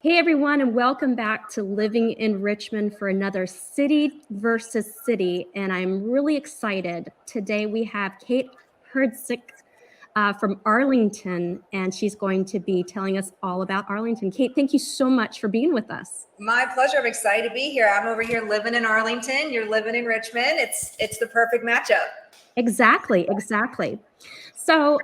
Hey everyone, and welcome back to Living in Richmond for another City versus City. And I'm really excited. Today we have Kate Herzig from Arlington, and she's going to be telling us all about Arlington. Kate, thank you so much for being with us. My pleasure. I'm excited to be here. I'm over here living in Arlington. You're living in Richmond. It's the perfect matchup. Exactly. So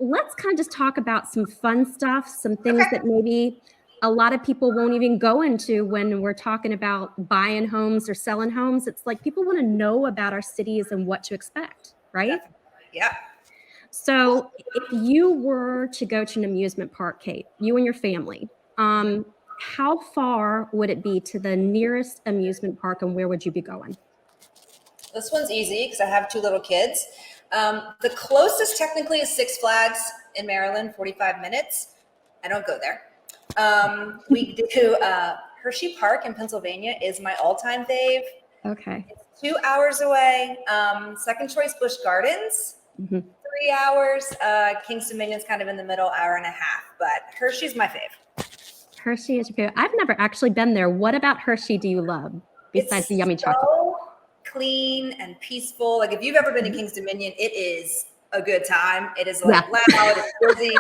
let's kind of just talk about some fun stuff, some things that maybe a lot of people won't even go into when we're talking about buying homes or selling homes. It's like people want to know about our cities and what to expect, right? Definitely. Yeah. So if you were to go to an amusement park, Kate, you and your family, how far would it be to the nearest amusement park, and where would you be going? This one's easy because I have two little kids. The closest technically is Six Flags in Maryland, 45 minutes. I don't go there. We do Hershey Park in Pennsylvania is my all-time fave. Okay. It's 2 hours away. Second choice, Busch Gardens. 3 hours. King's Dominion's kind of in the middle, hour and a half. But Hershey's my fave. Hershey is your favorite. I've never actually been there. What about Hershey do you love besides the yummy chocolate? Clean and peaceful. Like if you've ever been to King's Dominion, it is a good time. It is like loud, it's busy.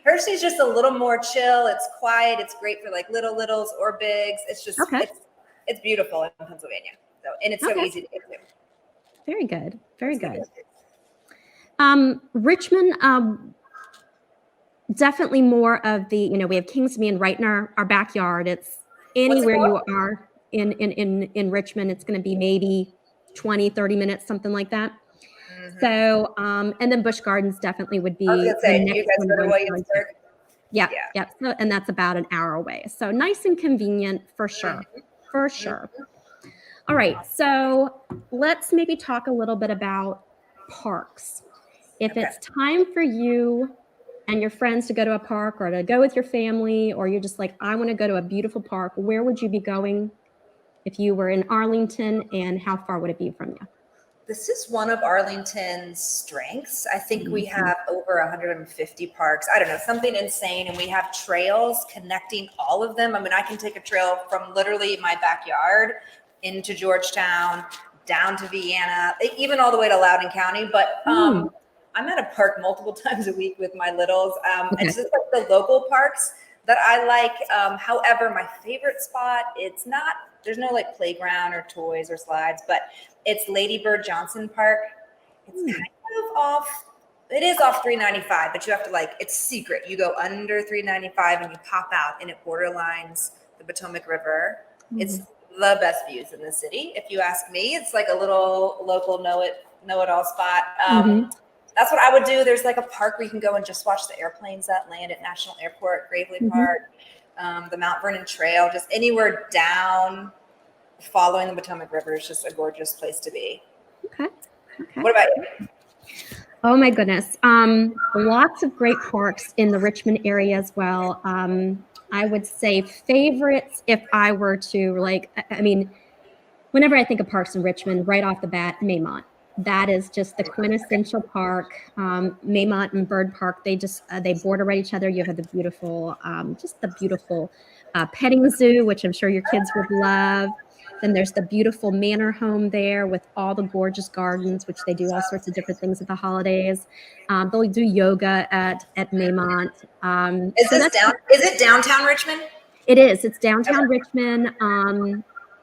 Hershey's just a little more chill. It's quiet. It's great for like littles or bigs. It's just it's beautiful in Pennsylvania. So and it's so easy to get to. Very good. Very good. Richmond, definitely more of the, we have King's Dominion right in our backyard. It's anywhere you are in Richmond, it's going to be maybe 20, 30 minutes, something like that. So, and then Busch Gardens definitely would be. I was going to say, you guys go to Williamsburg? Yeah. So, and that's about an hour away. So nice and convenient for sure. For sure. All right. So let's maybe talk a little bit about parks. If it's time for you and your friends to go to a park or to go with your family, or you're just like, I want to go to a beautiful park, where would you be going if you were in Arlington, and how far would it be from you? This is one of Arlington's strengths. I think we have over 150 parks. I don't know, something insane. And we have trails connecting all of them. I mean, I can take a trail from literally my backyard into Georgetown, down to Vienna, even all the way to Loudoun County. But I'm at a park multiple times a week with my littles. It's just like the local parks that I like. However, my favorite spot, there's no like playground or toys or slides, but it's Lady Bird Johnson Park. It's kind of off. It is off 395, but you have to it's secret. You go under 395 and you pop out, and it borderlines the Potomac River. It's the best views in the city. If you ask me, it's like a little local know-it-all spot. That's what I would do. There's like a park where you can go and just watch the airplanes that land at National Airport, Gravely Park, the Mount Vernon Trail, just anywhere down following the Potomac River is just a gorgeous place to be. Okay. What about you? Oh my goodness. Lots of great parks in the Richmond area as well. I would say favorites if I were to whenever I think of parks in Richmond, right off the bat, Maymont. That is just the quintessential park. Maymont and Bird Park, they border right each other. You have the beautiful, petting zoo, which I'm sure your kids would love. Then there's the beautiful manor home there with all the gorgeous gardens, which they do all sorts of different things at the holidays. They'll do yoga at Maymont. Is it downtown Richmond? It is. It's downtown Richmond.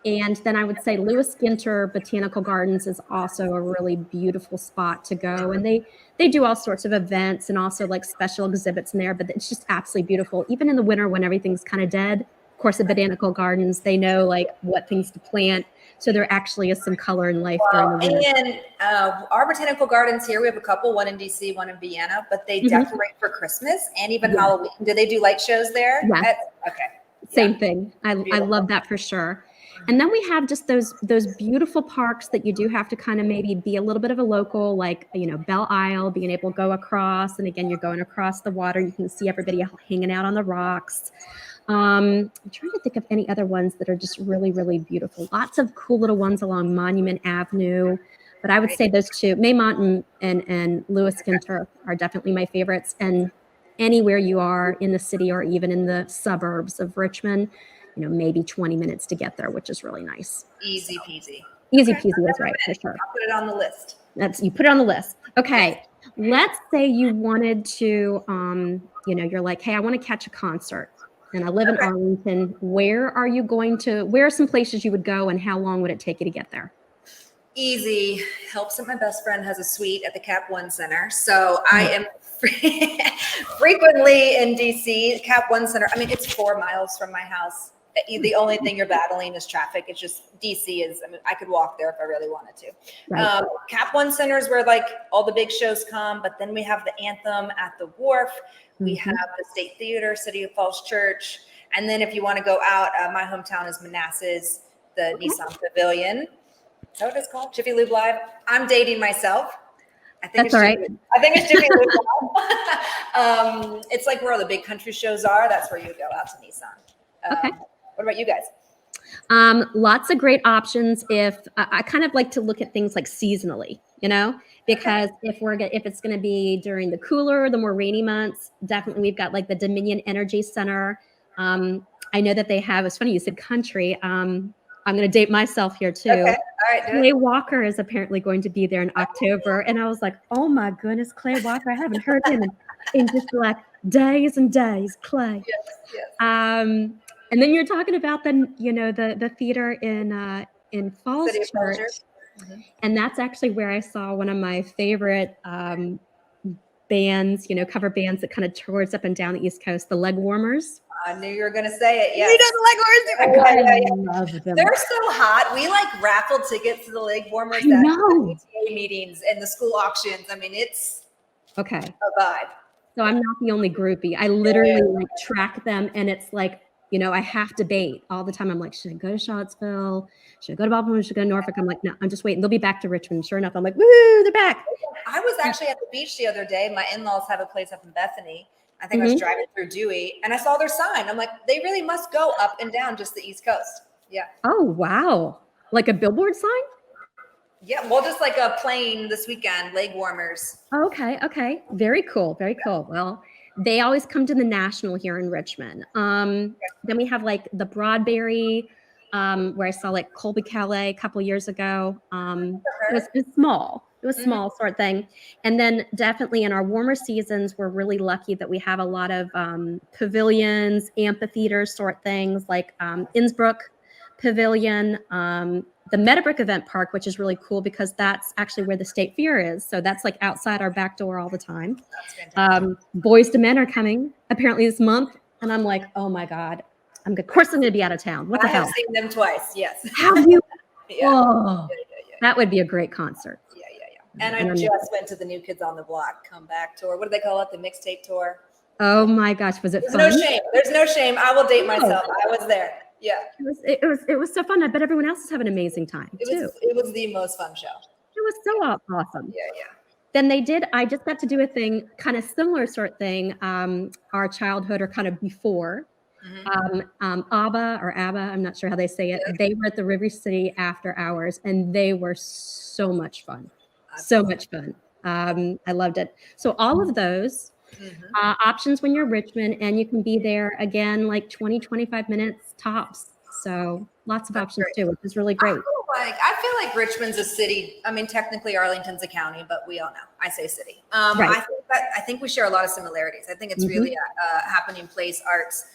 And then I would say Lewis Ginter Botanical Gardens is also a really beautiful spot to go. And they do all sorts of events and also like special exhibits in there, but it's just absolutely beautiful. Even in the winter when everything's kind of dead, of course, the Botanical Gardens, they know like what things to plant. So there actually is some color and life during the winter. And our Botanical Gardens here, we have a couple, one in DC, one in Vienna, but they decorate for Christmas and even Halloween. Do they do light shows there? Yes. Same thing. I love that for sure. And then we have just those beautiful parks that you do have to kind of maybe be a little bit of a local, like, Belle Isle, being able to go across. And again, you're going across the water. You can see everybody hanging out on the rocks. I'm trying to think of any other ones that are just really, really beautiful. Lots of cool little ones along Monument Avenue. But I would say those two, Maymont and Lewis Ginter, are definitely my favorites. And anywhere you are in the city or even in the suburbs of Richmond, maybe 20 minutes to get there, which is really nice. Easy peasy. Easy Okay, peasy is right, for sure. I'll put it on the list. You put it on the list. Okay. Let's say you wanted to, you're like, hey, I want to catch a concert and I live in Arlington. Where are some places you would go and how long would it take you to get there? Easy. Helps that my best friend has a suite at the Cap One Center. So I am frequently in DC. Cap One Center, I mean, it's 4 miles from my house. The only thing you're battling is traffic. It's just DC is, I mean, I could walk there if I really wanted to. Right. Cap One Center is where like all the big shows come, but then we have the Anthem at the Wharf. We have the State Theater, City of Falls Church. And then if you want to go out, my hometown is Manassas, the Nissan Pavilion. Is that what it's called? Jiffy Lube Live. I'm dating myself. I think That's all right. I think it's Jiffy Lube Live. It's like where all the big country shows are. That's where you go out to Nissan. Okay. What about you guys? Lots of great options. If I kind of like to look at things like seasonally, because if it's going to be during the cooler, the more rainy months, definitely we've got like the Dominion Energy Center. I know that they have. It's funny you said country. I'm going to date myself here too. Okay. All right. Clay Walker is apparently going to be there in October, and I was like, oh my goodness, Clay Walker! I haven't heard him in just like days and days. Clay. Yes. And then you're talking about the theater in Falls Church, and that's actually where I saw one of my favorite bands, cover bands that kind of tours up and down the East Coast, the Leg Warmers. I knew you were going to say it. Yes. You know the Leg Warmers. I love them. They're so hot. We like raffle tickets to the Leg Warmers at the PTA meetings and the school auctions. I mean, it's a vibe. So I'm not the only groupie. I literally like track them, and it's like, I have to bait all the time. I'm like, should I go to Charlottesville? Should I go to Baltimore? Should I go to Norfolk? I'm like, no, I'm just waiting. They'll be back to Richmond. Sure enough, I'm like, woo, they're back. I was actually at the beach the other day. My in-laws have a place up in Bethany. I think I was driving through Dewey, and I saw their sign. I'm like, they really must go up and down just the East Coast. Yeah. Oh, wow. Like a billboard sign? Yeah. Well, just like a plane this weekend, Leg Warmers. Okay. Very cool. Well, they always come to the National here in Richmond. Then we have like the Broadberry, where I saw like Colby Calais a couple years ago. It was small. It was small sort of thing. And then definitely in our warmer seasons, we're really lucky that we have a lot of pavilions, amphitheaters sort things like Innsbruck Pavilion, the Meadowbrook Event Park, which is really cool because that's actually where the State Fair is. So that's like outside our back door all the time. Boys to Men are coming apparently this month. And I'm like, oh my God, of course I'm going to be out of town. What the hell? I've seen them twice. Yes. Have you? That would be a great concert. And I just went to the New Kids on the Block comeback tour. What do they call it? The mixtape tour. Oh my gosh, was it fun? No shame. There's no shame. I will date myself. I was there. Yeah. It was so fun. I bet everyone else is having an amazing time too. It was the most fun show. It was so awesome. Yeah. Then I just got to do a thing, kind of similar sort of thing, our childhood or kind of before. ABBA, I'm not sure how they say it. They were at the River City after hours, and they were so much fun. So much fun. I loved it. So all of those options when you're Richmond, and you can be there again, like 20, 25 minutes tops. So lots of options too, which is really great. I feel like Richmond's a city. I mean, technically Arlington's a county, but we all know I say city. Right. I think we share a lot of similarities. I think it's really a happening place, arts,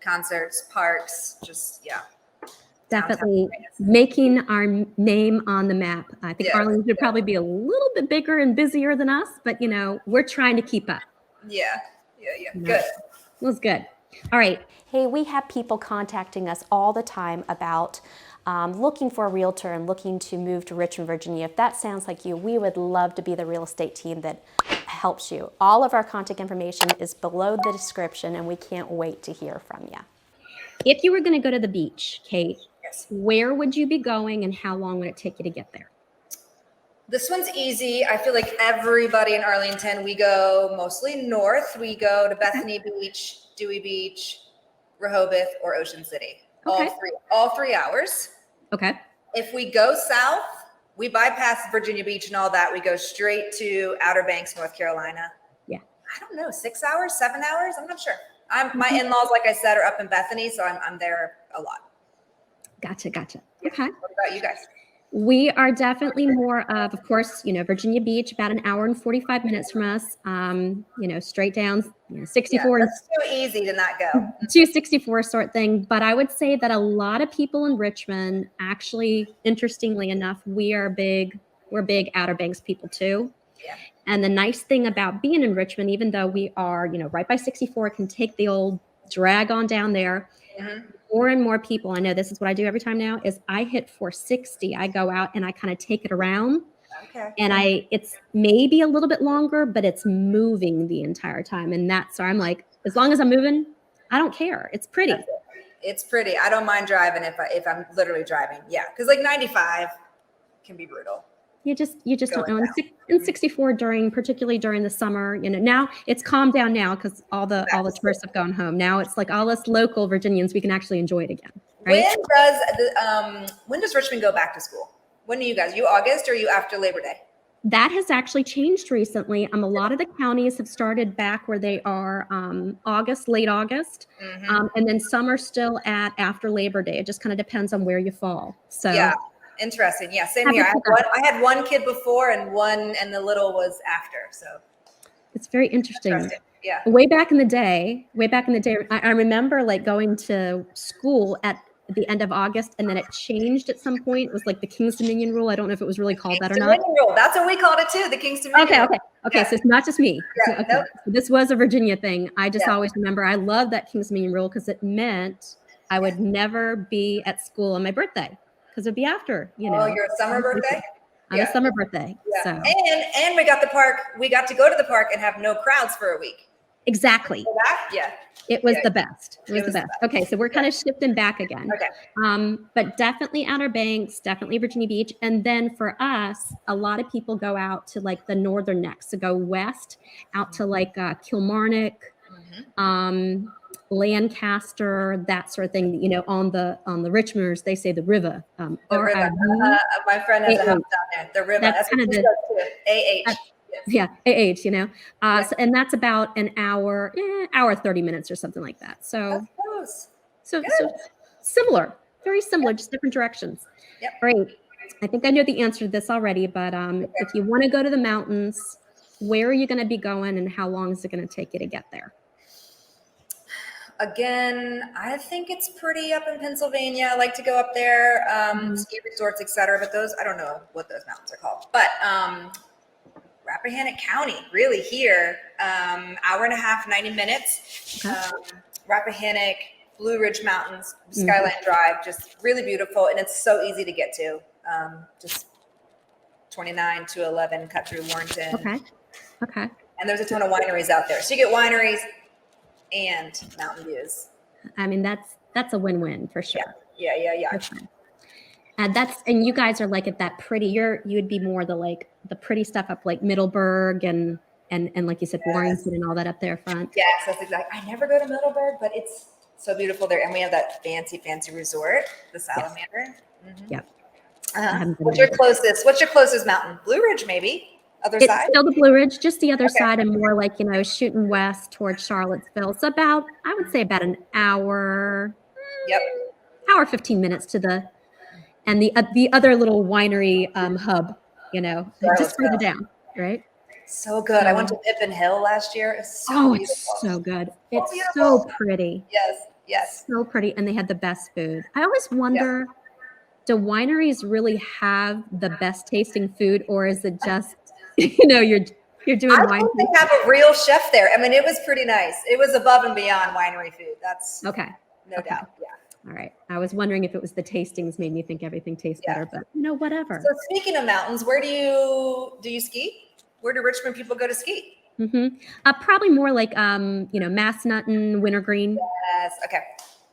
concerts, parks, definitely making our name on the map. I think Arlington would probably be a little bit bigger and busier than us, but we're trying to keep up. Yeah. Good. It was good. All right. Hey, we have people contacting us all the time about looking for a realtor and looking to move to Richmond, Virginia. If that sounds like you, we would love to be the real estate team that helps you. All of our contact information is below the description, and we can't wait to hear from you. If you were going to go to the beach, Kate, where would you be going and how long would it take you to get there? This one's easy. I feel like everybody in Arlington, we go mostly north. We go to Bethany Beach, Dewey Beach, Rehoboth, or Ocean City. All 3 hours. Okay. If we go south, we bypass Virginia Beach and all that. We go straight to Outer Banks, North Carolina. Yeah. I don't know, 6 hours, 7 hours. I'm not sure. My in-laws, like I said, are up in Bethany, so I'm there a lot. Gotcha. Yeah. Okay. What about you guys? We are definitely more of course, Virginia Beach, about an hour and 45 minutes from us. Straight down, 64 and That's too easy to not go. 264 sort thing. But I would say that a lot of people in Richmond, actually, interestingly enough, we're big Outer Banks people too. Yeah. And the nice thing about being in Richmond, even though we are, right by 64, can take the old drag on down there. Mm-hmm. More and more people, I know this is what I do every time now, is I hit 460. I go out and I kind of take it around. Okay. And it's maybe a little bit longer, but it's moving the entire time. And so I'm like, as long as I'm moving, I don't care. It's pretty. It's pretty. I don't mind driving if I'm literally driving. Yeah. Because like 95 can be brutal. You just don't know. In 64, particularly during the summer, now it's calmed down now because all the tourists have gone home. Now it's like all us local Virginians, we can actually enjoy it again. Right? When does Richmond go back to school? When do you guys? You August or you after Labor Day? That has actually changed recently. A lot of the counties have started back where they are August, late August, and then some are still at after Labor Day. It just kind of depends on where you fall. So yeah. Interesting. Yeah, same here. I had one kid before and the little was after. So it's very interesting. Yeah. Way back in the day, I remember like going to school at the end of August, and then it changed at some point. It was like the King's Dominion rule. I don't know if it was really called that or not. Dominion rule. That's what we called it too. The King's Dominion. Okay. Yeah. So it's not just me. Yeah, okay. nope. So this was a Virginia thing. I just always remember I loved that King's Dominion rule because it meant I would never be at school on my birthday. Because it'd be after, Oh, your summer birthday? On a summer birthday. Yeah. So. And we got to go to the park and have no crowds for a week. Exactly. Yeah. It was the best. It was the best. Okay, so we're kind of shifting back again. Okay. But definitely Outer Banks, definitely Virginia Beach. And then for us, a lot of people go out to like the northern neck. So go west out to like Kilmarnock, Lancaster, that sort of thing. On the Richmonders, they say the river. The river. My friend has a house down there. The river. That's kind of the AH. Yeah, AH. So, and that's about an hour, 30 minutes or something like that. So, so similar, very similar, just different directions. Yep. Great. I think I know the answer to this already, but if you want to go to the mountains, where are you going to be going, and how long is it going to take you to get there? Again, I think it's pretty up in Pennsylvania. I like to go up there, ski resorts, etc. But those, I don't know what those mountains are called. But Rappahannock County, really here, hour and a half, 90 minutes. Okay. Rappahannock, Blue Ridge Mountains, Skyline Drive, just really beautiful. And it's so easy to get to. Just 29 to 11, cut through Warrenton. Okay. And there's a ton of wineries out there. So you get wineries and mountain views. I mean, that's a win-win for sure. Yeah. For sure. And you guys are like at that pretty. You'd be more the pretty stuff up like Middleburg and like you said, Warrington and all that up there front. Yes, that's exactly. I never go to Middleburg, but it's so beautiful there, and we have that fancy resort, the Salamander. Yep. What's your closest mountain? Blue Ridge, maybe. Other it's side? Still the Blue Ridge, just the other side, and more like shooting west towards Charlottesville. So I would say about an hour. Yep. Hour 15 minutes to the other little winery hub. Just further down, right? So good. I went to Pippin Hill last year. It's so beautiful. It's so good. It's beautiful. So pretty. Yes. So pretty, and they had the best food. I always wonder, do wineries really have the best tasting food, or is it just you're doing wine? I think they have a real chef there. I mean, it was pretty nice. It was above and beyond winery food. That's okay. No doubt. Yeah. All right. I was wondering if it was the tastings made me think everything tastes better, but whatever. So speaking of mountains, where do you ski? Where do Richmond people go to ski? Probably more like Massanutten, Wintergreen. Yes. Okay.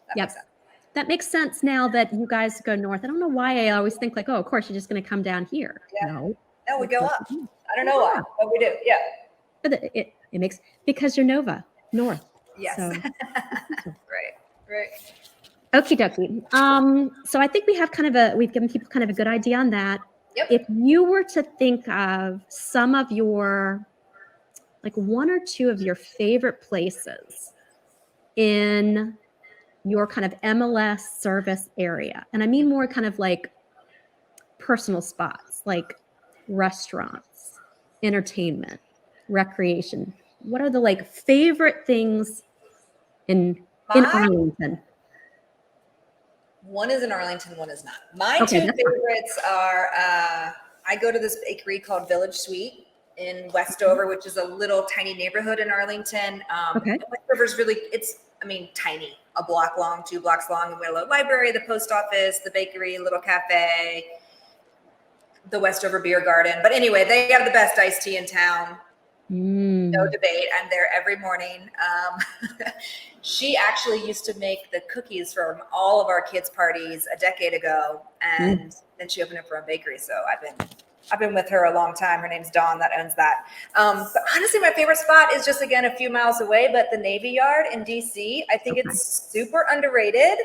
That makes sense. That makes sense now that you guys go north. I don't know why I always think like, oh, of course you're just going to come down here. Yeah. No, we go up. I don't know why, but we do. Yeah. But it makes, because you're Nova north. Yes. So. Right. Okie dokie. So I think we've given people kind of a good idea on that. Yep. If you were to think of some of your like one or two of your favorite places in your kind of MLS service area. And I mean more kind of like personal spots, like restaurants, entertainment, recreation. What are the like favorite things in My Arlington? one is in Arlington, one is not. My Okay, two that's fine. favorites are I go to this bakery called Village Sweet in Westover, which is a little tiny neighborhood in Arlington. Okay. Westover's really, tiny, a block long, 2 blocks long. And we have a library, the post office, the bakery, a little cafe, the Westover Beer Garden. But anyway, they have the best iced tea in town. No debate. I'm there every morning. She actually used to make the cookies from all of our kids' parties a decade ago, and then she opened up her own bakery. So I've been with her a long time. Her name's Dawn that owns that. But honestly, my favorite spot is just again a few miles away, but the Navy Yard in DC. I think it's super underrated.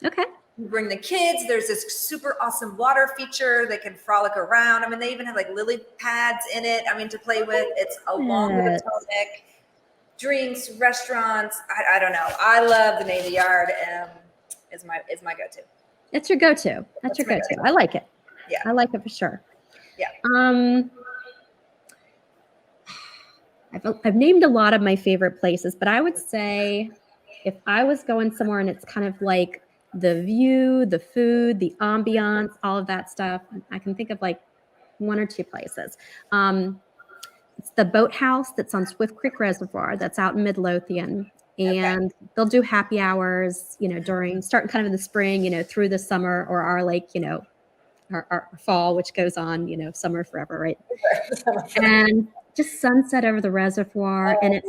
Okay. You bring the kids. There's this super awesome water feature. They can frolic around. I mean, they even have like lily pads in it. I mean, to play with. It's along with the Potomac. Drinks, restaurants. I don't know. I love the Navy Yard. Is my go-to. It's your go-to. That's your go-to. I like it. Yeah. I like it for sure. Yeah. I've named a lot of my favorite places, but I would say if I was going somewhere and it's kind of like the view, the food, the ambiance, all of that stuff, I can think of like one or two places. It's the Boathouse that's on Swift Creek Reservoir that's out in Midlothian. And they'll do happy hours, during starting kind of in the spring, through the summer, or our like, our fall, which goes on, summer forever, right? And just sunset over the reservoir, and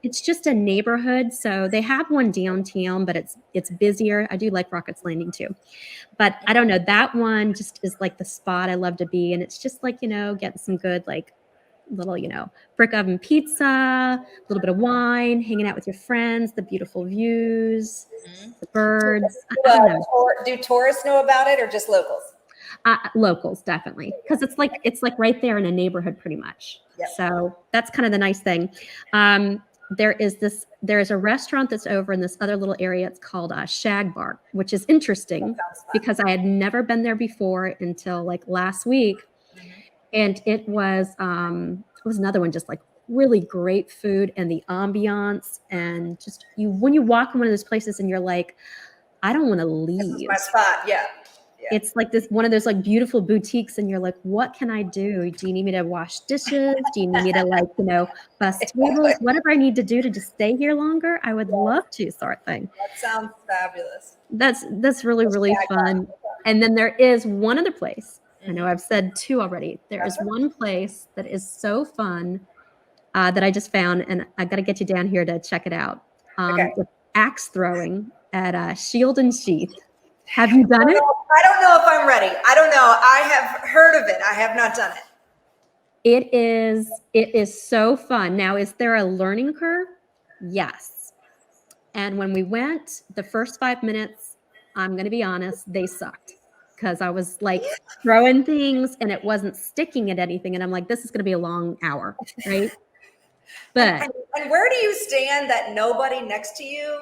it's just a neighborhood. So they have one downtown, but it's busier. I do like Rockets Landing too, but I don't know, that one just is like the spot I love to be, and it's just like getting some good like little brick oven pizza, a little bit of wine, hanging out with your friends, the beautiful views, the birds. I don't know. Do tourists know about it or just locals? Locals, definitely, because it's like right there in a neighborhood pretty much. Yep. So that's kind of the nice thing. There is a restaurant that's over in this other little area. It's called Shag Bar, which is interesting because I had never been there before until like last week. And it was another one, just like really great food, and the ambiance, and just when you walk in one of those places and you're like, I don't want to leave. This is my spot. Yeah. It's like this one of those like beautiful boutiques, and you're like, what can I do? Do you need me to wash dishes? Do you need me to like, bus tables? Whatever I need to do to just stay here longer, I would love to, sort of thing. That sounds fabulous. That's really, really fun. And then there is one other place. I know I've said two already. There is one place that is so fun that I just found, and I got to get you down here to check it out. It's axe throwing at Shield and Sheath. Have you done it? I don't know if I'm ready. I don't know. I have heard of it. I have not done it. It is so fun. Now, is there a learning curve? Yes. And when we went, the first 5 minutes, I'm going to be honest, they sucked, because I was like throwing things and it wasn't sticking at anything. And I'm like, this is going to be a long hour, right? But and where do you stand that nobody next to you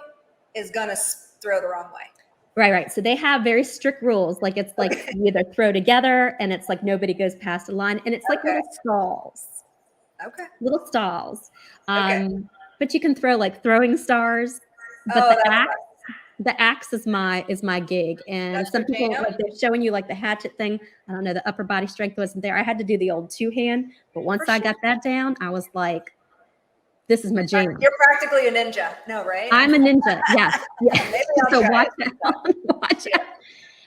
is going to throw the wrong way? Right. So they have very strict rules. Like it's like you either throw together, and it's like nobody goes past a line, and it's like little stalls. Okay. Little stalls. But you can throw like throwing stars. But the axe is my gig. And some people like they're showing you like the hatchet thing. I don't know, the upper body strength wasn't there. I had to do the old 2-hand, but once I got that down, I was like, this is my jam. You're practically a ninja. No, right? I'm a ninja. Yes. So watch it.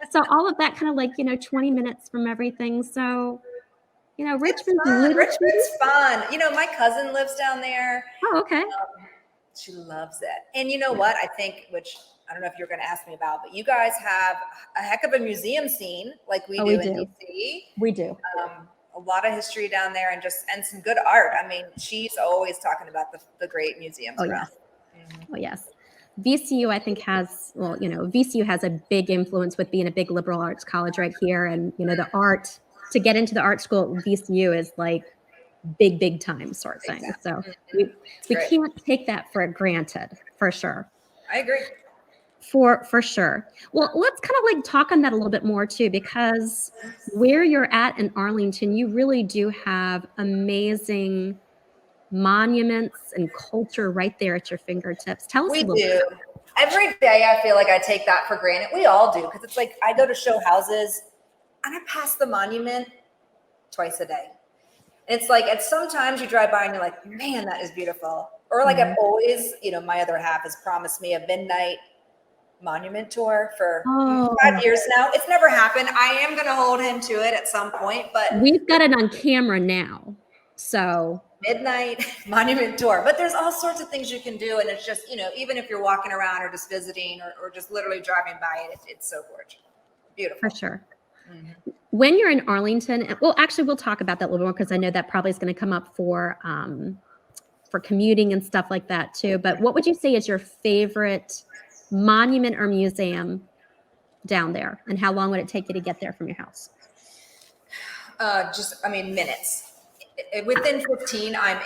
So all of that kind of like, 20 minutes from everything. So, Richmond's fun. My cousin lives down there. Oh, okay. She loves it. And you know what? I think, which I don't know if you're going to ask me about, but you guys have a heck of a museum scene like we do in DC. We do. A lot of history down there, and some good art. I mean, she's always talking about the great museums around. Oh, yes. VCU, I think, VCU has a big influence with being a big liberal arts college right here. And, the art, to get into the art school at VCU is like big time sort of thing. Exactly. So we Great. can't take that for granted, for sure. I agree. For sure. Well, let's kind of like talk on that a little bit more too, because where you're at in Arlington, you really do have amazing monuments and culture right there at your fingertips. Tell us We a little do. bit. Every day I feel like I take that for granted. We all do, because it's like I go to show houses and I pass the monument twice a day. And it's like at sometimes you drive by and you're like, man, that is beautiful. Or like I've always, my other half has promised me a midnight monument tour for Oh, 5 years now. It's never happened. I am going to hold him to it at some point, but we've got it on camera now. So midnight monument tour. But there's all sorts of things you can do. And it's just, even if you're walking around or just visiting or just literally driving by it, it's so gorgeous. Beautiful. for sure. When you're in Arlington, well, actually, we'll talk about that a little more because I know that probably is going to come up for commuting and stuff like that too. But what would you say is your favorite monument or museum down there, and how long would it take you to get there from your house? Minutes. Within 15, I'm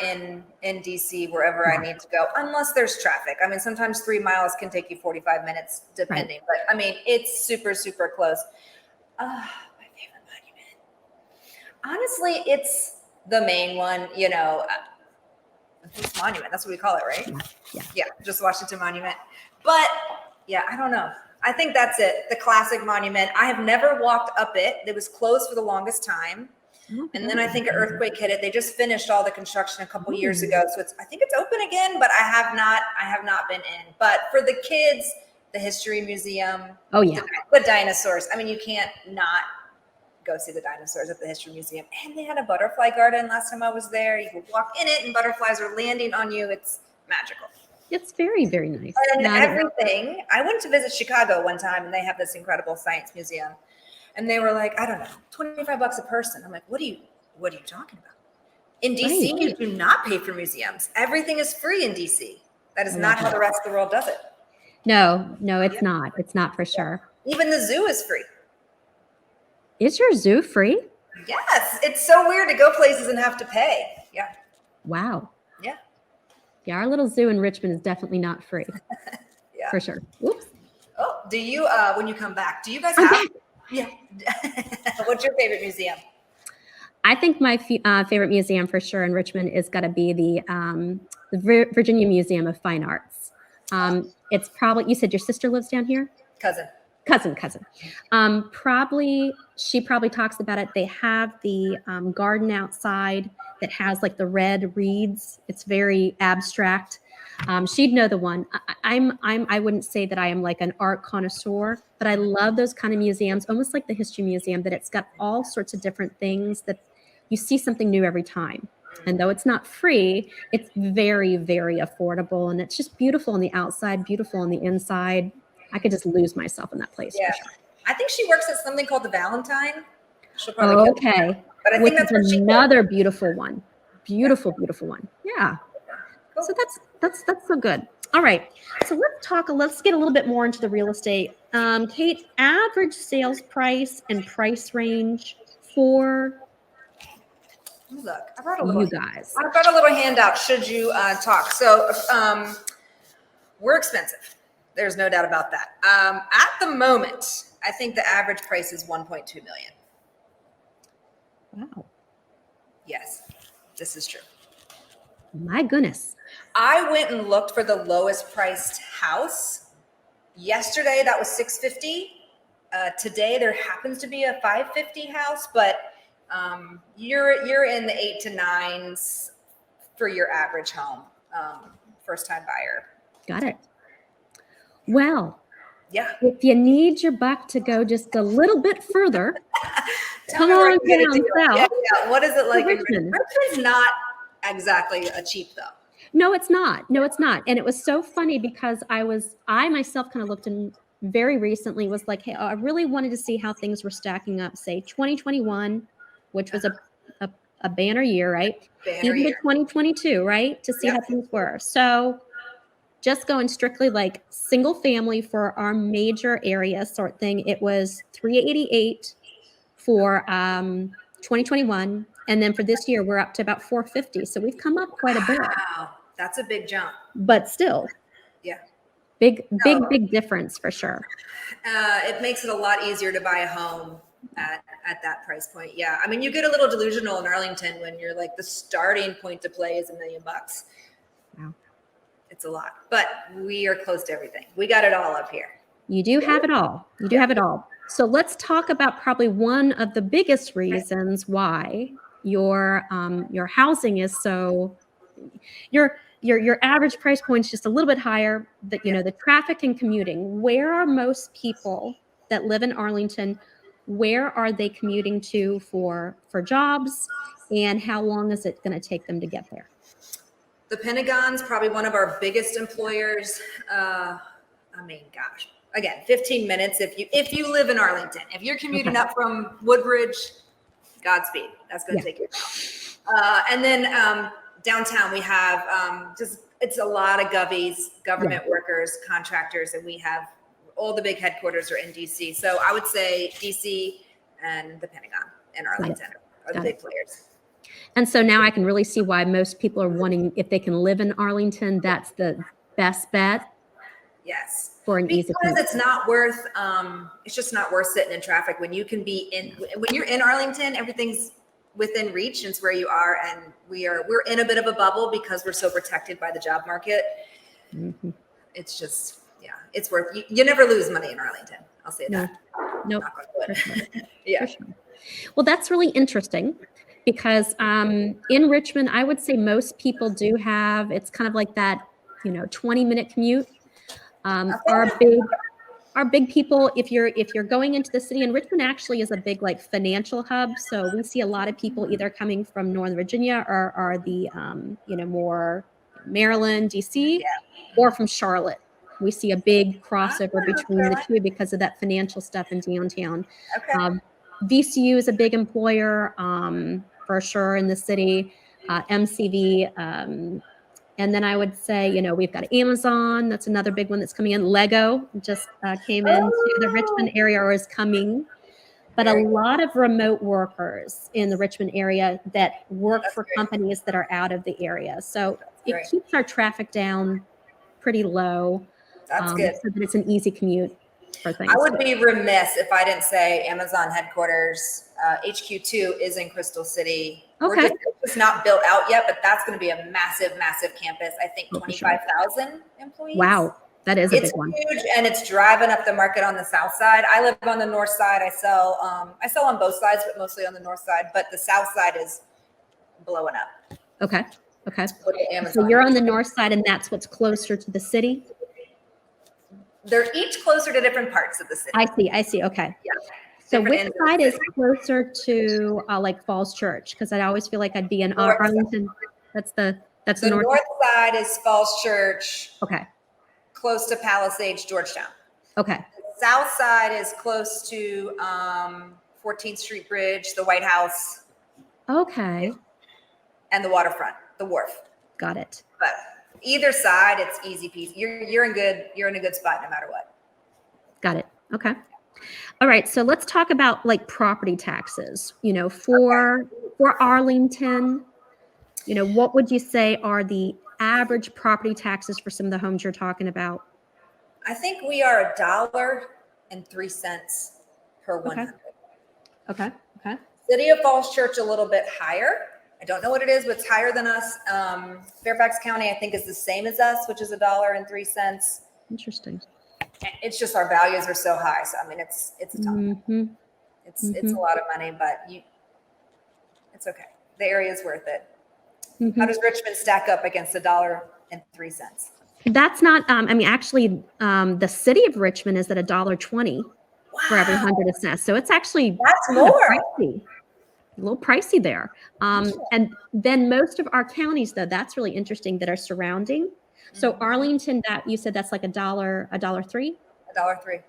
in DC, wherever I need to go, unless there's traffic. Sometimes 3 miles can take you 45 minutes, depending. Right. But it's super, super close. My favorite monument. Honestly, it's the main one, this monument. That's what we call it, right? Yeah, just Washington Monument. But yeah, I don't know. I think that's it. The classic monument. I have never walked up it. It was closed for the longest time. And then I think an earthquake hit it. They just finished all the construction a couple years ago. So I think it's open again, but I have not been in. But for the kids, the History Museum. Oh yeah. The dinosaurs. You can't not go see the dinosaurs at the History Museum. And they had a butterfly garden last time I was there. You could walk in it and butterflies are landing on you. It's magical. It's very, very nice. And everything. I went to visit Chicago one time and they have this incredible science museum. And they were like, I don't know, $25 a person. I'm like, what are you talking about? In DC, you do not pay for museums. Everything is free in DC. That is not how the rest of the world does it. No, it's not. It's not for sure. Even the zoo is free. Is your zoo free? Yes. It's so weird to go places and have to pay. Yeah. Wow. Yeah. Yeah, our little zoo in Richmond is definitely not free. Yeah. For sure. Oops. Oh, do you, when you come back, do you guys have? Yeah. What's your favorite museum? I think my favorite museum for sure in Richmond is got to be the Virginia Museum of Fine Arts. It's probably, you said your sister lives down here? Cousin. She probably talks about it. They have the garden outside that has like the red reeds. It's very abstract. She'd know the one. I wouldn't say that I am like an art connoisseur, but I love those kind of museums, almost like the History Museum, that it's got all sorts of different things that you see something new every time. And though it's not free, it's very, very affordable. And it's just beautiful on the outside, beautiful on the inside. I could just lose myself in that place. Yeah. For sure. I think she works at something called the Valentine. She'll probably okay. But I think that's another beautiful one. Beautiful one. Yeah. Cool. So that's so good. All right. So let's get a little bit more into the real estate. Kate, average sales price and price range for look, I brought a little, you guys. I've got a little handout should you talk. So we're expensive. There's no doubt about that. At the moment, I think the average price is 1.2 million. Wow. Yes, this is true. My goodness. I went and looked for the lowest priced house. Yesterday, that was 650. Today, there happens to be a 550 house, but you're in the 8 to 9s for your average home, first time buyer. Got it. Well, yeah. If you need your buck to go just a little bit further, come on down south. Yeah. What is it like? Richmond. Richmond's not exactly a cheap though. No, it's not. And it was so funny because I myself kind of looked in very recently, was like, hey, I really wanted to see how things were stacking up, say 2021, which was a banner year, right? Even to 2022, right? To see how things were. So just going strictly like single family for our major area sort thing, it was 388 for 2021, And then for this year, we're up to about 450. So we've come up quite a bit, Wow, that's a big jump. but still Yeah. big difference for sure. It makes it a lot easier to buy a home at that price point. Yeah. I mean, you get a little delusional in Arlington when you're like the starting point to play is $1 million. Wow. It's a lot, but we are close to everything. We got it all up here. You do have it all. You do have it all. So let's talk about probably one of the biggest reasons why your housing is so your average price point is just a little bit higher. That the traffic and commuting. Where are most people that live in Arlington? Where are they commuting to for jobs, and how long is it going to take them to get there? The Pentagon's probably one of our biggest employers. I mean, gosh, again, 15 minutes if you live in Arlington. If you're commuting up from Woodbridge, Godspeed. That's going to take you out. And then downtown, we have it's a lot of government workers, contractors, and we have all the big headquarters are in DC. So I would say DC and the Pentagon and Arlington are the big players. And so now I can really see why most people are wanting, if they can live in Arlington, that's the best bet. Yes. For an easy because it's not worth, it's just not worth sitting in traffic when you can be when you're in Arlington, everything's within reach. It's where you are. And we're in a bit of a bubble because we're so protected by the job market. Mm-hmm. It's just, it's worth, you never lose money in Arlington. I'll say that. Nope. Sure. Yeah. Sure. Well, that's really interesting because in Richmond, I would say most people do have, it's kind of like that, 20-minute commute. Our big people, if you're going into the city, and Richmond actually is a big like financial hub. So we see a lot of people either coming from Northern Virginia or the, more Maryland, DC, or from Charlotte. We see a big crossover between the two because of that financial stuff in downtown. Okay. VCU is a big employer for sure in the city, MCV. And then I would say, we've got Amazon. That's another big one that's coming in. Lego just came into the Richmond area or is coming. But a lot of remote workers in the Richmond area that work for companies that are out of the area. So it keeps our traffic down pretty low. That's good. So that it's an easy commute for things. I would be remiss if I didn't say Amazon headquarters, HQ2 is in Crystal City. Okay. It's not built out yet, but that's going to be a massive, massive campus. I think 25,000 employees. Wow. That is a big one. It's huge, and it's driving up the market on the south side. I live on the north side. I sell on both sides, but mostly on the north side. But the south side is blowing up. Okay. So you're on the north side, and that's what's closer to the city? They're each closer to different parts of the city. I see. Okay. Yeah. So which side is closer to like Falls Church? Because I always feel like I'd be in Arlington. That's the north side is Falls Church. Okay. Close to Palisades, Georgetown. Okay. The south side is close to 14th Street Bridge, the White House. Okay. And the waterfront, the wharf. Got it. But either side, it's easy peasy. You're in a good spot no matter what. Got it. Okay. All right. So let's talk about like property taxes. For Arlington, what would you say are the average property taxes for some of the homes you're talking about? I think we are $1.03 per 100. Okay. City of Falls Church a little bit higher. I don't know what it is, but it's higher than us. Fairfax County, I think, is the same as us, which is $1.03. Interesting. It's just our values are so high. So I mean, it's a tough. Mm-hmm. It's a lot of money, but it's okay. The area is worth it. Mm-hmm. How does Richmond stack up against $1.03? That's not. Actually, the city of Richmond is at $1.20 for every 100 assessed. So it's actually that's more. Pricey. A little pricey there. And then most of our counties, though, that's really interesting, that are surrounding. So Arlington, that you said that's like $1.03? $1.03.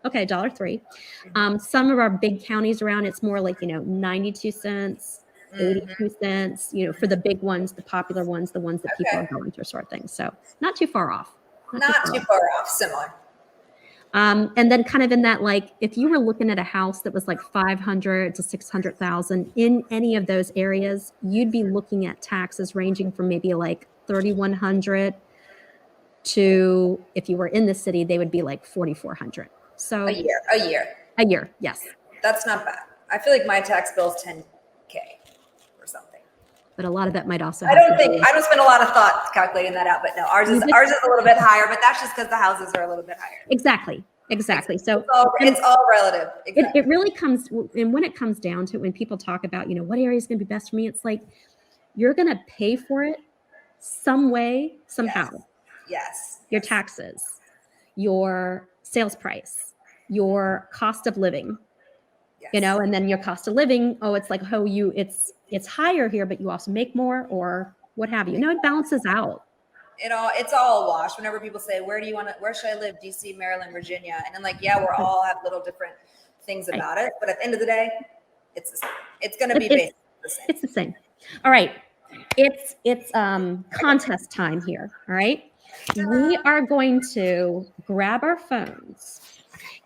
Okay, $1.03. Some of our big counties around, it's more like, 92 cents, 82 cents, for the big ones, the popular ones, the ones that people are going through, sort of thing. So not too far off. Not too far off, similar. And then kind of in that, like, if you were looking at a house that was like 500 to 600,000 in any of those areas, you'd be looking at taxes ranging from maybe like 3,100 to, if you were in the city, they would be like 4,400. So A year. a year, yes. That's not bad. I feel like my tax bill is 10K or something. But a lot of that might also I don't spend a lot of thought calculating that out, but no, ours is a little bit higher, but that's just because the houses are a little bit higher. Exactly. So it's all relative. Exactly. It really comes, and when it comes down to it, when people talk about, what area is going to be best for me, it's like, you're going to pay for it some way, somehow. Yes. Your taxes, your sales price, your cost of living, and then your cost of living. Oh, it's like, it's higher here, but you also make more or what have you. It balances out. It's all a wash. Whenever people say, where should I live? DC, Maryland, Virginia. And I'm like, yeah, we're all have little different things about it. But at the end of the day, it's the same. It's going to be basically the same. It's the same. All right. It's contest time here. All right. We are going to grab our phones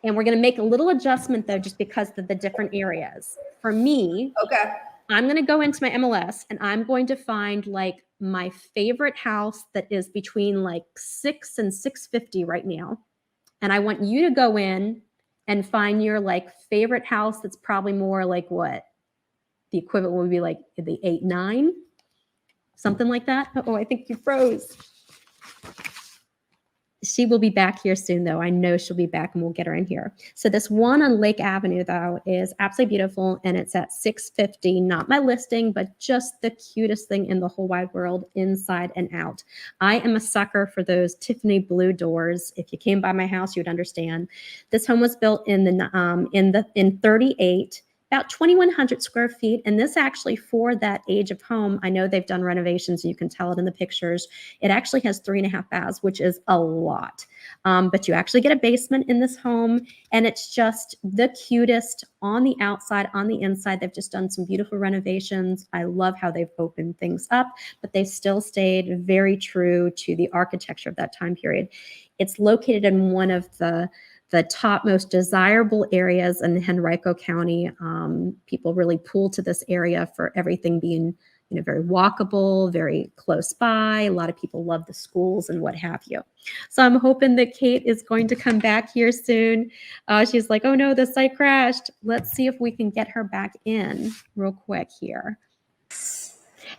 and we're going to make a little adjustment though, just because of the different areas. For me, okay, I'm going to go into my MLS and I'm going to find like my favorite house that is between like 6 and 650 right now. And I want you to go in and find your like favorite house that's probably more like what the equivalent would be, like the 8, 9, something like that. Oh, I think you froze. She will be back here soon, though. I know she'll be back and we'll get her in here. So this one on Lake Avenue, though, is absolutely beautiful. And it's at 650, not my listing, but just the cutest thing in the whole wide world, inside and out. I am a sucker for those Tiffany blue doors. If you came by my house, you'd understand. This home was built in 38. About 2,100 square feet. And this actually, for that age of home, I know they've done renovations. You can tell it in the pictures. It actually has 3.5 baths, which is a lot. But you actually get a basement in this home. And it's just the cutest on the outside, on the inside. They've just done some beautiful renovations. I love how they've opened things up, but they've still stayed very true to the architecture of that time period. It's located in one of the top most desirable areas in Henrico County. People really pull to this area for everything being, very walkable, very close by. A lot of people love the schools and what have you. So I'm hoping that Kate is going to come back here soon. She's like, oh no, the site crashed. Let's see if we can get her back in real quick here.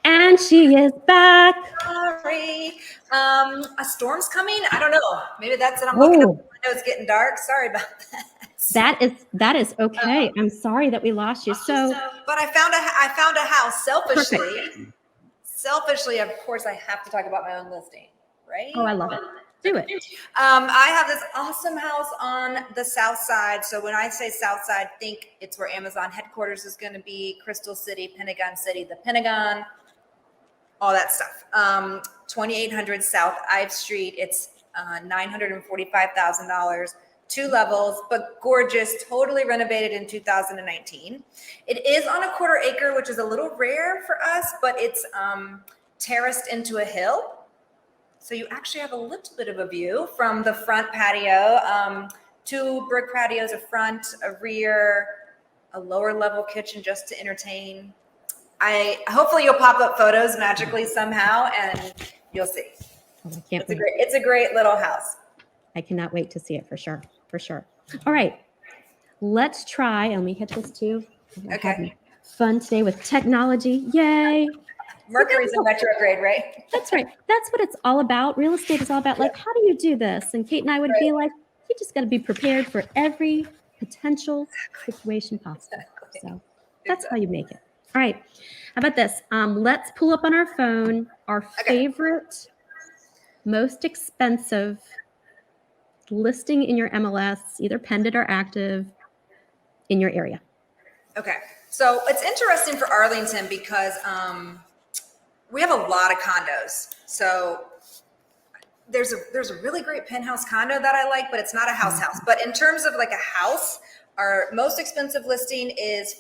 And she is back. Sorry. A storm's coming? I don't know. Maybe that's it. I'm looking up the window. It's getting dark. Sorry about that. That is okay. I'm sorry that we lost you. But I found a house selfishly. Perfect. Selfishly, of course, I have to talk about my own listing, right? Oh, I love it. Do it. I have this awesome house on the south side. So when I say south side, think it's where Amazon headquarters is going to be, Crystal City, Pentagon City, the Pentagon, all that stuff. 2800 South Ive Street. It's $945,000, 2 levels, but gorgeous, totally renovated in 2019. It is on a 1/4 acre, which is a little rare for us, but it's terraced into a hill. So you actually have a little bit of a view from the front patio. 2 brick patios, a front, a rear, a lower level kitchen just to entertain. Hopefully you'll pop up photos magically somehow and you'll see. Oh, I can't wait. It's a great little house. I cannot wait to see it for sure. For sure. All right. Let's try, and we hit this too. Okay. Fun today with technology. Yay. Mercury's in retrograde, right? That's right. That's what it's all about. Real estate is all about, like, how do you do this? And Kate and I would be like, you just got to be prepared for every potential situation possible. So that's how you make it. All right. How about this? Let's pull up on our phone our favorite, most expensive listing in your MLS, either pended or active, in your area. Okay. So it's interesting for Arlington because we have a lot of condos. So there's a really great penthouse condo that I like, but it's not a house. But in terms of like a house, our most expensive listing is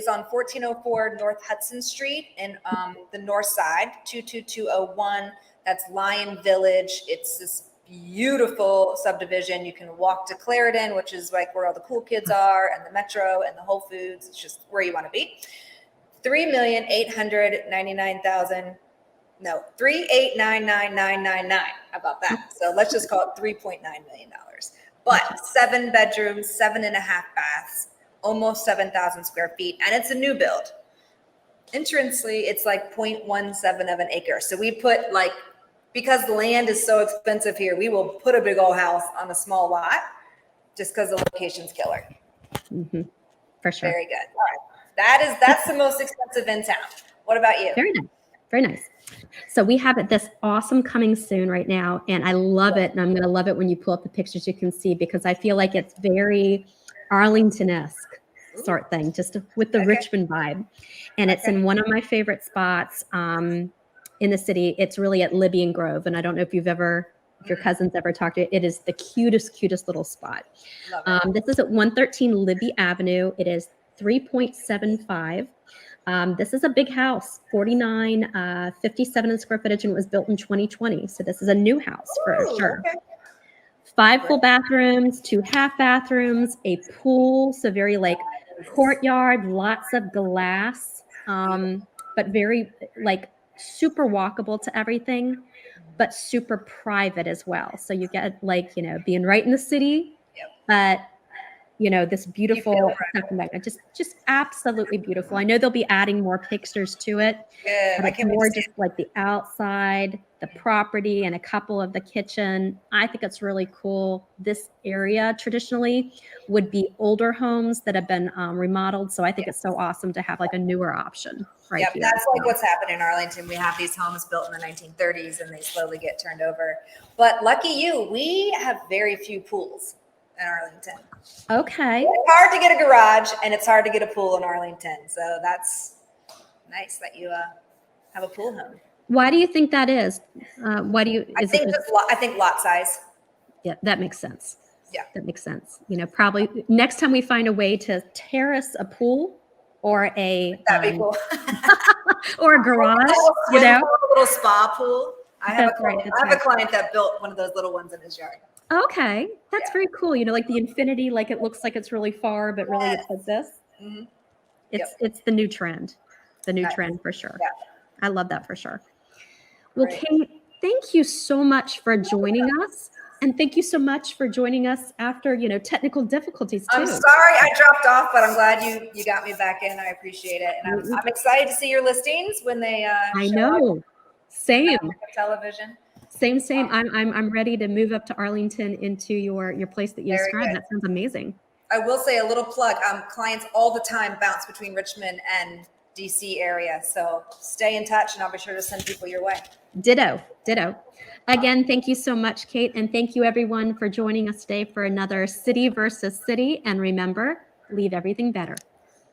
on 1404 North Hudson Street in the north side, 22201. That's Lion Village. It's this beautiful subdivision. You can walk to Clarendon, which is like where all the cool kids are, and the Metro and the Whole Foods. It's just where you want to be. 3,899,000. No, 3,899,999. How about that? So let's just call it $3.9 million. But 7 bedrooms, 7.5 baths, almost 7,000 square feet, and it's a new build. Entrancely, it's like 0.17 of an acre. So we put like, because land is so expensive here, we will put a big old house on a small lot just because the location's killer. Mm-hmm. For sure. Very good. All right. That's the most expensive in town. What about you? Very nice. Very nice. So we have this awesome coming soon right now, and I love it. And I'm going to love it when you pull up the pictures you can see, because I feel like it's very Arlington-esque sort thing, just with the Richmond vibe. And it's in one of my favorite spots in the city. It's really at Libby and Grove. And I don't know if your cousins ever talked to it. It is the cutest little spot. This is at 113 Libby Avenue. It is 3.75. This is a big house, 4957 in square footage, and it was built in 2020. So this is a new house for sure. Okay. 5 full bathrooms, 2 half bathrooms, a pool. So very like courtyard, lots of glass, but very like super walkable to everything, but super private as well. So you get like, you know, being right in the city, but you know, this beautiful second back, just absolutely beautiful. I know they'll be adding more pictures to it, but it's more just like the outside, the property, and a couple of the kitchen. I think it's really cool. This area traditionally would be older homes that have been remodeled. So I think it's so awesome to have like a newer option right here. That's like what's happened in Arlington. We have these homes built in the 1930s and they slowly get turned over. But lucky you, we have very few pools in Arlington. Okay. It's hard to get a garage and it's hard to get a pool in Arlington. So that's nice that you have a pool home. Why do you think that is? I think lot size. Yeah, that makes sense. Yeah. That makes sense. You know, probably next time we find a way to terrace a pool or that'd be cool. Or a garage, you know, a little spa pool. I have a client that built one of those little ones in his yard. Okay, that's very cool. You know, like the infinity, like it looks like it's really far, but really it's like this. Mm-hmm. It's the new trend, trend for sure. Yeah. I love that for sure. Well, Kate, thank you so much for joining us, and thank you so much for joining us after technical difficulties too. I'm sorry I dropped off, but I'm glad you got me back in. I appreciate it, and I'm excited to see your listings when they. I know. Same. Television. Same. I'm ready to move up to Arlington into your place that you described. That sounds amazing. I will say a little plug. Clients all the time bounce between Richmond and DC area. So stay in touch and I'll be sure to send people your way. Ditto. Again, thank you so much, Kate. And thank you everyone for joining us today for another City versus City. And remember, leave everything better.